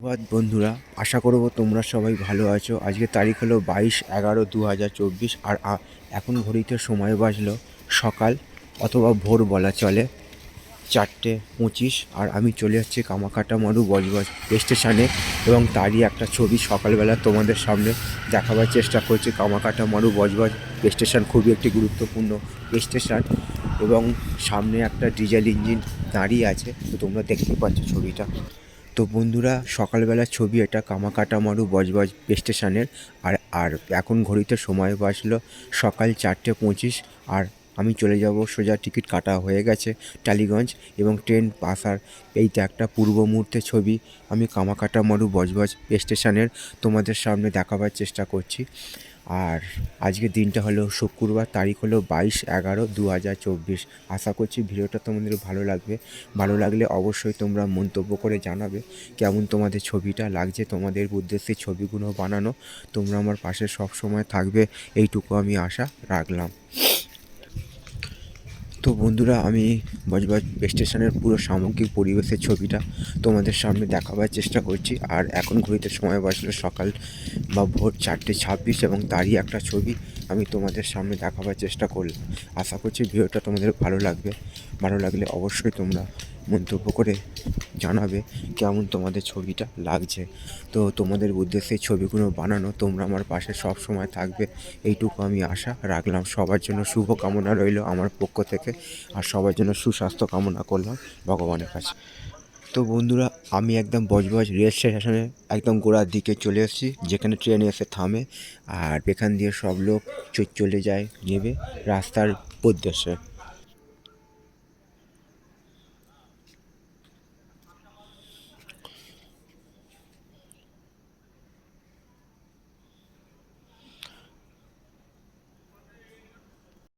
সুপ্রভাত বন্ধুরা, আশা করব তোমরা সবাই ভালো আছো। আজকে তারিখ হলো 22/11/2024 আর এখন ঘড়িতে সময় বাজলো সকাল অথবা ভোর বলা চলে 4:25। আর আমি চলে যাচ্ছি কামাকাটা মারু বজবজ স্টেশনে এবং তারই একটা ছবি সকালবেলা তোমাদের সামনে দেখাবার চেষ্টা করছি। কামাকাটা মারু বজবজ স্টেশন খুবই একটি গুরুত্বপূর্ণ স্টেশন এবং সামনে একটা ডিজেল ইঞ্জিন দাঁড়িয়ে আছে, তো তোমরা দেখতে পাচ্ছ ছবিটা। তো বন্ধুরা, সকালবেলার ছবি এটা কামাকাটা মারু বজবজ স্টেশনের। আর আর এখন ঘড়িতে সময় বাজলো সকাল 4:25। আর আমি চলে যাব, সোজা টিকিট কাটা হয়ে গেছে টালিগঞ্জ এবং ট্রেন আসার এইটা একটা পূর্ব মুহূর্তের ছবি আমি কামাকাটা মারু বজবজ স্টেশনের তোমাদের সামনে দেখাবার চেষ্টা করছি। আর আজকের দিনটা হলো শুক্রবার, তারিখ হলো 22/11/2024। আশা করছি ভিডিওটা তোমাদের ভালো লাগবে। ভালো লাগলে অবশ্যই তোমরা মন্তব্য করে জানাবে কেমন তোমাদের ছবিটা লাগছে। তোমাদের উদ্দেশ্যে ছবিগুলো বানানো, তোমরা আমার পাশে সব সময় থাকবে এইটুকু আমি আশা রাখলাম। তো বন্ধুরা, আমি বজবজ স্টেশনের পুরো সামগ্রিক পরিবেশের ছবিটা তোমাদের সামনে দেখাবার চেষ্টা করছি। আর এখন ঘড়িতে সময় বাজলো সকাল বা ভোর 4:26 এবং তারই একটা ছবি আমি তোমাদের সামনে দেখাবার চেষ্টা করলাম। আশা করছি ভিডিওটা তোমাদের ভালো লাগবে। ভালো লাগলে অবশ্যই তোমরা মন্তব্য করে জানাবে কেমন তোমাদের ছবিটা লাগছে। তো তোমাদের উদ্দেশ্যে ছবিগুলো বানানো, তোমরা আমার পাশে সব সময় থাকবে এইটুকু আমি আশা রাখলাম। সবার জন্য শুভ কামনা রইল আমার পক্ষ থেকে, আর সবার জন্য সুস্বাস্থ্য কামনা করলাম ভগবানের কাছে। তো বন্ধুরা, আমি একদম বজবজ রেল স্টেশনে একদম গোড়ার দিকে চলে এসেছি, যেখানে ট্রেন এসে থামে আর এখান দিয়ে সব লোক চলে যায় নেবে রাস্তার উদ্দেশ্যে।